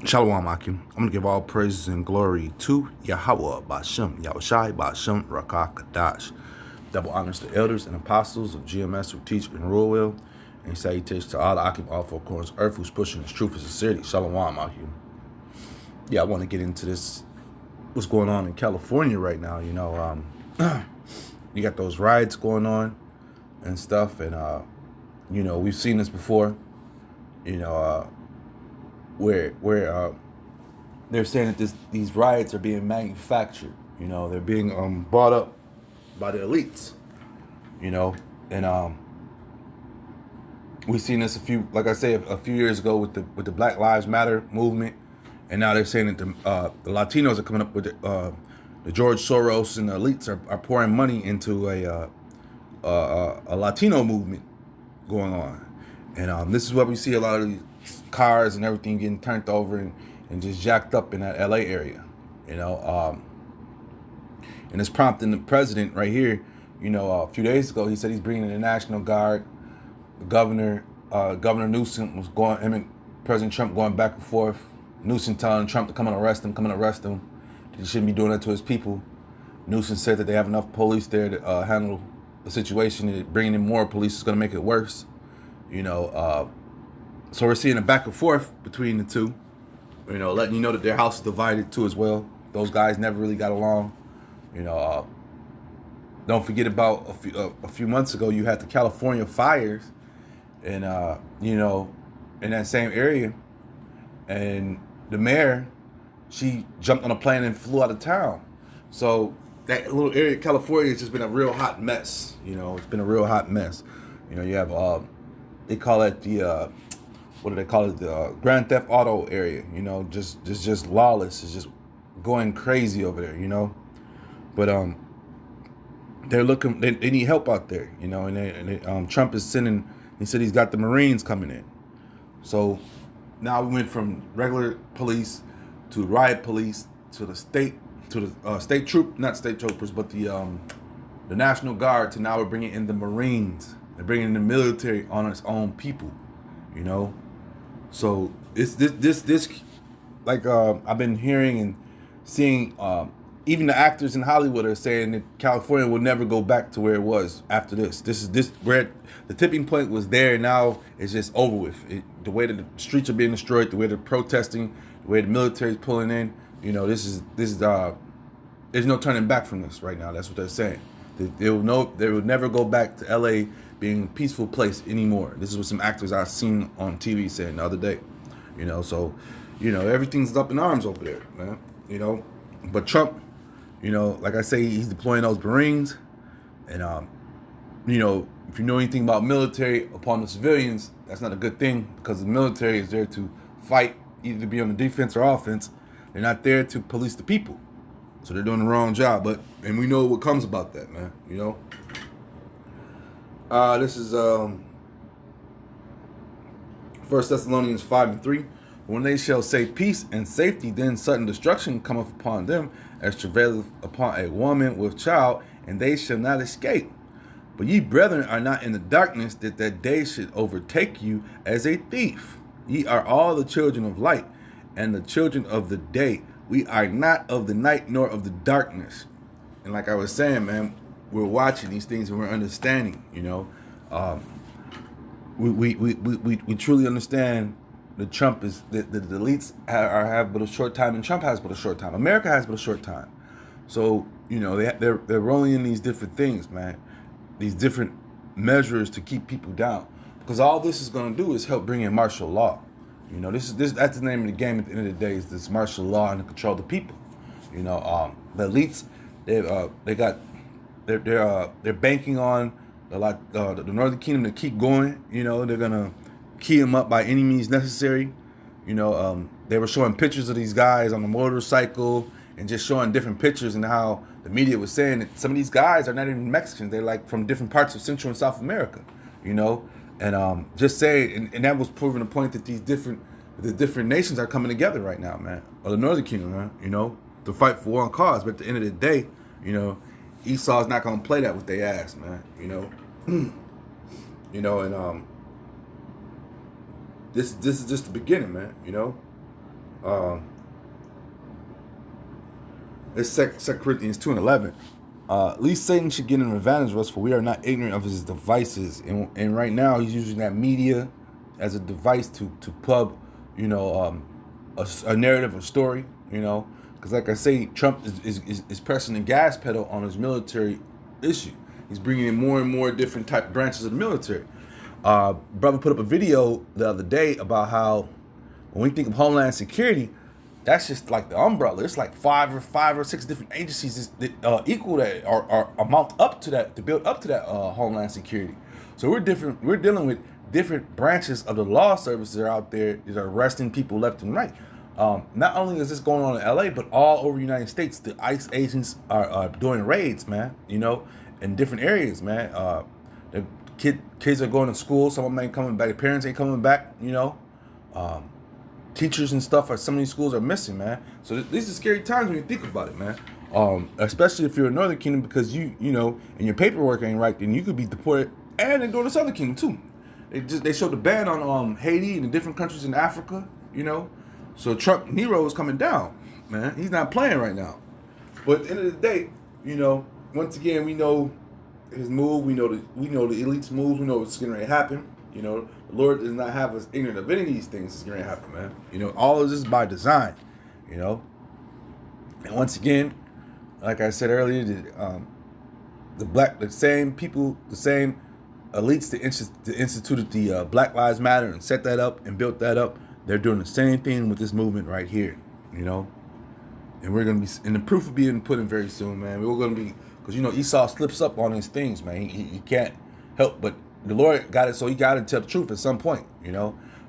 Shalom, Akim. I'm going to give all praises and glory to Yahweh, Bashem, Yahushai, Bashem, Rakah, Kadash. Double honors to elders and apostles of GMS who teach and rule well. And salutations to all the Akim, all four corners of earth who's pushing this truth and sincerity. Shalom, Akim. Yeah, I want to get into this, what's going on in California right now. You got those riots going on and stuff. And, we've seen this before, where they're saying that these riots are being manufactured. They're being bought up by the elites. And we've seen this a few years ago with the Black Lives Matter movement, and now they're saying that the Latinos are coming up with the George Soros and the elites are pouring money into a Latino movement going on. And this is what we see a lot of these cars and everything getting turned over and just jacked up in that LA area, and it's prompting the president right here. A few days ago, he said he's bringing in the National Guard. The Governor Newsom was him and President Trump going back and forth. Newsom telling Trump to come and arrest him. He shouldn't be doing that to his people. Newsom said that they have enough police there to handle the situation. And bringing in more police is going to make it worse. So we're seeing a back and forth between the two, letting you know that their house is divided too as well. Those guys never really got along. Don't forget about a few months ago, you had the California fires, and in that same area, and the mayor, she jumped on a plane and flew out of town. So that little area of California has just been a real hot mess. It's been a real hot mess. You have they call it the what do they call it? The Grand Theft Auto area. Just lawless. It's just going crazy over there. But they're looking. They need help out there. And Trump is sending. He said he's got the Marines coming in. So now we went from regular police to riot police to the state not state troopers, but the National Guard. To now we're bringing in the Marines. They're bringing in the military on its own people. So it's this like I've been hearing and seeing. Even the actors in Hollywood are saying that California will never go back to where it was after this. This where the tipping point was there. Now it's just over with. The way that the streets are being destroyed, the way they're protesting, the way the military is pulling in. This is there's no turning back from this right now. That's what they're saying. They will never go back to LA being a peaceful place anymore. This is what some actors I've seen on TV saying the other day. So everything's up in arms over there, man. But Trump. Like I say, he's deploying those Marines, and if you know anything about military upon the civilians, that's not a good thing, because the military is there to fight, either to be on the defense or offense. They're not there to police the people, so they're doing the wrong job. And we know what comes about that, man. This is 1 Thessalonians 5:3. When they shall say peace and safety, then sudden destruction cometh upon them, as travaileth upon a woman with child, and they shall not escape. But ye, brethren, are not in the darkness, that day should overtake you as a thief. Ye are all the children of light, and the children of the day. We are not of the night, nor of the darkness. And like I was saying, man, we're watching these things and we're understanding. We truly understand. The Trump is the elites have but a short time, and Trump has but a short time. America has but a short time. So they're rolling in these different things, man. These different measures to keep people down, because all this is going to do is help bring in martial law. That's the name of the game. At the end of the day, is this martial law and to control the people. The elites they're banking on the Northern Kingdom to keep going. They're gonna key them up by any means necessary. They were showing pictures of these guys on a motorcycle and just showing different pictures, and how the media was saying that some of these guys are not even Mexicans. They're like from different parts of Central and South America, and just saying, and that was proving the point that the different nations are coming together right now, man, or the Northern Kingdom, man, to fight for one cause. But at the end of the day, Esau's not gonna play that with their ass, man, and this is just the beginning, man. It's 2 Corinthians 2:11. At least Satan should get an advantage of us, for we are not ignorant of his devices. And right now, he's using that media as a device to pub, a narrative, a story, Because like I say, Trump is pressing the gas pedal on his military issue. He's bringing in more and more different type branches of the military. Brother put up a video the other day about how when we think of Homeland Security, that's just like the umbrella. It's like five or six different agencies that equal that or amount up to that to build up to that Homeland Security. So we're different. We're dealing with different branches of the law services that are out there that are arresting people left and right. Not only is this going on in LA, but all over the United States, the ICE agents are doing raids, man. In different areas, man. The kids are going to school. Some of them ain't coming back. Their parents ain't coming back. Teachers and stuff at some of these schools are missing, man. So these are scary times when you think about it, man. Especially if you're in Northern Kingdom, because you know, and your paperwork ain't right, then you could be deported and then go to Southern Kingdom too. They showed the ban on Haiti and the different countries in Africa, So Trump Nero is coming down, man. He's not playing right now. But at the end of the day, once again, we know his move. We know the elite's moves. We know what's going to happen. The Lord does not have us ignorant of any of these things that's going to happen, man. All of this is by design, And once again, like I said earlier, the same people, the same elites that instituted the Black Lives Matter and set that up and built that up, they're doing the same thing with this movement right here, And we're going to be, and the proof will be put in very soon, man. We're going to be, because, Esau slips up on these things, man. He can't help but. The Lord got it, so he got to tell the truth at some point,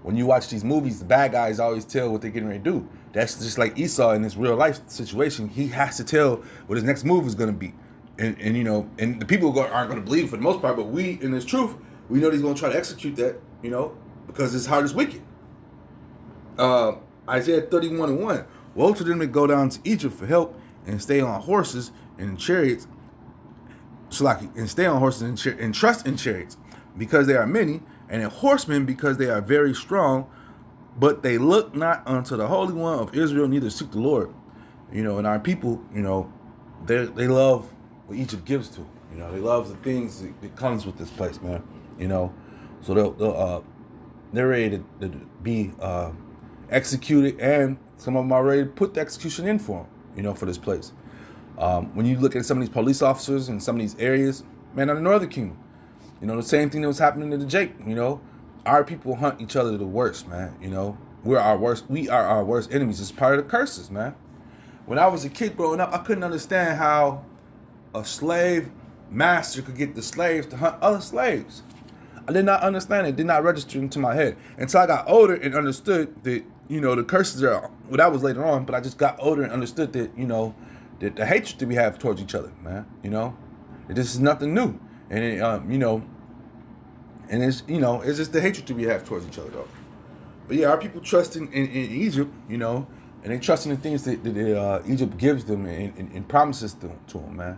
When you watch these movies, the bad guys always tell what they're getting ready to do. That's just like Esau in this real life situation. He has to tell what his next move is going to be. And the people aren't going to believe for the most part, but we, in this truth, we know that he's going to try to execute that, because his heart is wicked. Isaiah 31:1. Woe to them that go down to Egypt for help and stay on horses and chariots, and stay on horses and trust in chariots, because they are many, and in horsemen because they are very strong, but they look not unto the Holy One of Israel, neither seek the Lord. And our people, they love what Egypt gives to. They love the things that comes with this place, man. So they're ready to be executed, and some of them are ready to put the execution in for them, for this place. When you look at some of these police officers in some of these areas, man, in the Northern Kingdom, the same thing that was happening to the Jake, our people hunt each other the worst, man. We are our worst enemies. It's part of the curses, man. When I was a kid growing up, I couldn't understand how a slave master could get the slaves to hunt other slaves. I did not understand it. It did not register into my head until I got older and understood that, the curses are, well, that was later on, but I just got older and understood that, that the hatred that we have towards each other, man, this is nothing new. And it, and it's just the hatred that we have towards each other, though. But yeah, our people trust in Egypt, and they trust in the things that Egypt gives them and promises to them, man.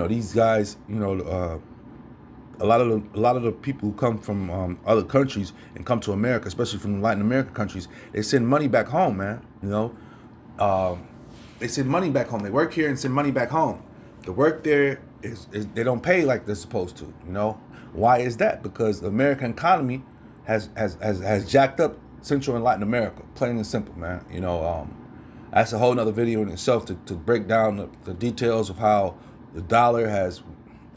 These guys, a lot of the people who come from other countries and come to America, especially from Latin American countries, they send money back home, man. They send money back home. They work here and send money back home. The work there is they don't pay like they're supposed to. Why is that? Because the American economy has jacked up Central and Latin America, plain and simple, man. That's a whole nother video in itself to break down the details of how the dollar has,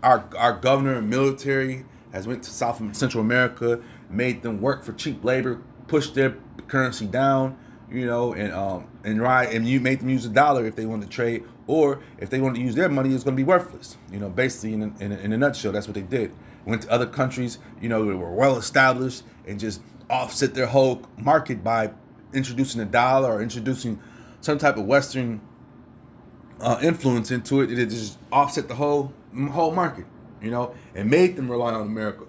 our governor and military has went to South and Central America, made them work for cheap labor, pushed their currency down, and you made them use the dollar if they wanted to trade, or if they wanted to use their money, it's going to be worthless. Basically in a nutshell, that's what they did. Went to other countries, that were well established, and just offset their whole market by introducing a dollar or introducing some type of Western influence into it. It just offset the whole market, and made them rely on America,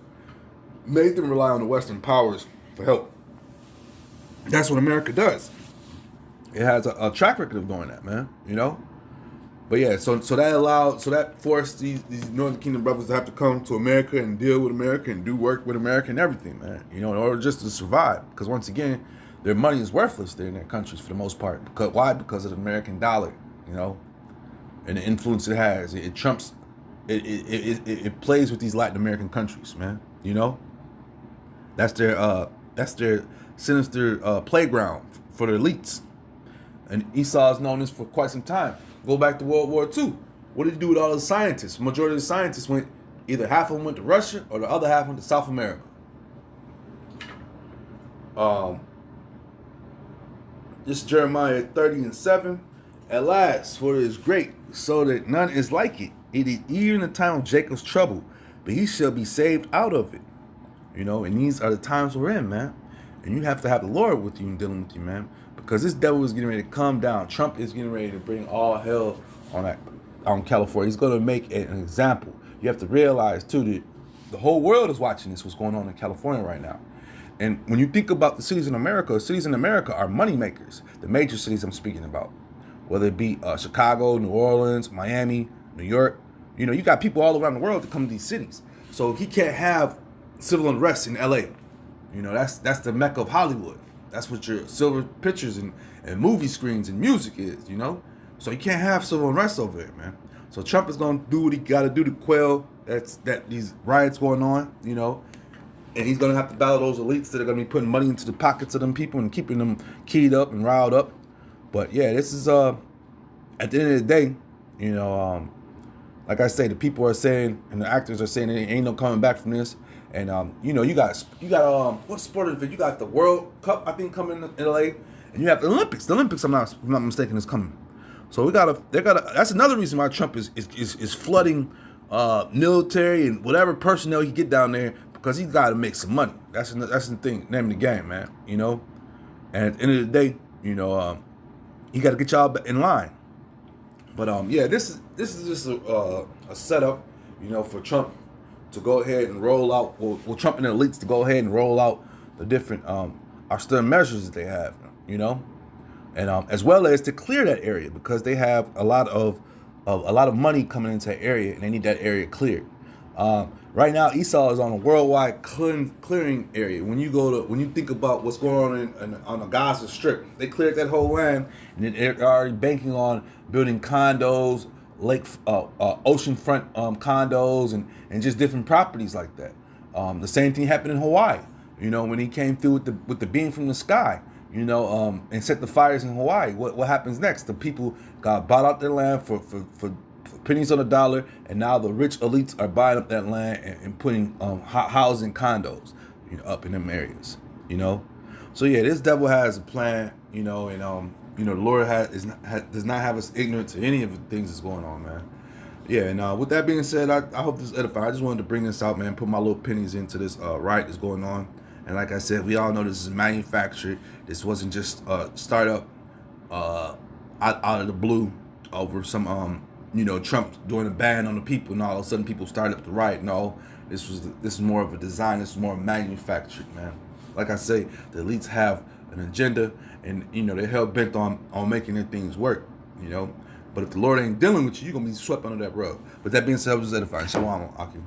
made them rely on the Western powers for help. That's what America does. It has a track record of doing that, man. But yeah, so that allowed, so that forced these Northern Kingdom brothers to have to come to America and deal with America and do work with America and everything, man. You know, in order just to survive. Because once again, their money is worthless there in their countries for the most part. Because why? Because of the American dollar, you know, and the influence it has. It trumps. It plays with these Latin American countries, man. You know, that's their sinister playground for the elites. And Esau has known this for quite some time. Go back to World War II. What did he do with all the scientists? Majority of the scientists went, either half of them went to Russia or the other half went to South America. This is Jeremiah 30:7. At last, for it is great, so that none is like it. It is even the time of Jacob's trouble, but he shall be saved out of it. You know, and these are the times we're in, man. And you have to have the Lord with you and dealing with you, man. Because this devil is getting ready to come down. Trump is getting ready to bring all hell on California. He's going to make an example. You have to realize, too, that the whole world is watching this, what's going on in California right now. And when you think about the cities in America are money makers. The major cities I'm speaking about. Whether it be Chicago, New Orleans, Miami, New York. You know, you got people all around the world that come to these cities. So he can't have civil unrest in L.A. You know, that's the mecca of Hollywood. That's what your silver pictures and movie screens and music is, you know? So you can't have civil unrest over there, man. So Trump is going to do what he got to do to quell these riots going on, you know? And he's going to have to battle those elites that are going to be putting money into the pockets of them people and keeping them keyed up and riled up. But yeah, this is, at the end of the day, you know, like I say, the people are saying, and the actors are saying, there ain't no coming back from this. And you know, you got what sport event? You got the World Cup, I think, coming in LA, and you have the Olympics. The Olympics, I'm not mistaken, is coming. So that's another reason why Trump is flooding military and whatever personnel he get down there, because he's got to make some money. That's the thing, name of the game, man. You know, and at the end of the day, you know, he got to get y'all in line. But yeah, this is just a setup, you know, for Trump to go ahead and roll out, well, Trump and the elites to go ahead and roll out the different austere measures that they have, you know, and as well as to clear that area, because they have a lot of money coming into that area, and they need that area cleared. Right now, Esau is on a worldwide clearing area. When you think about what's going on the Gaza Strip, they cleared that whole land, and they're already banking on building condos, oceanfront condos, and just different properties like that. The same thing happened in Hawaii. You know, when he came through with the beam from the sky, you know, and set the fires in Hawaii. What happens next? The people got bought out their land for pennies on the dollar, and now the rich elites are buying up that land and putting housing condos, you know, up in them areas. You know, so yeah, this devil has a plan. You know, and you know, the Lord does not have us ignorant to any of the things that's going on, man. Yeah, and with that being said, I hope this is edifying. I just wanted to bring this out, man, put my little pennies into this riot that's going on. And like I said, we all know this is manufactured. This wasn't just a startup out of the blue over some, you know, Trump doing a ban on the people, and all of a sudden people started up the riot. No, this is more of a design. This is more manufactured, man. Like I say, the elites have an agenda, and you know, they're hell bent on making their things work, you know. But if the Lord ain't dealing with you, you're gonna be swept under that rug. But that being said, I was edifying. Shalom, Akim.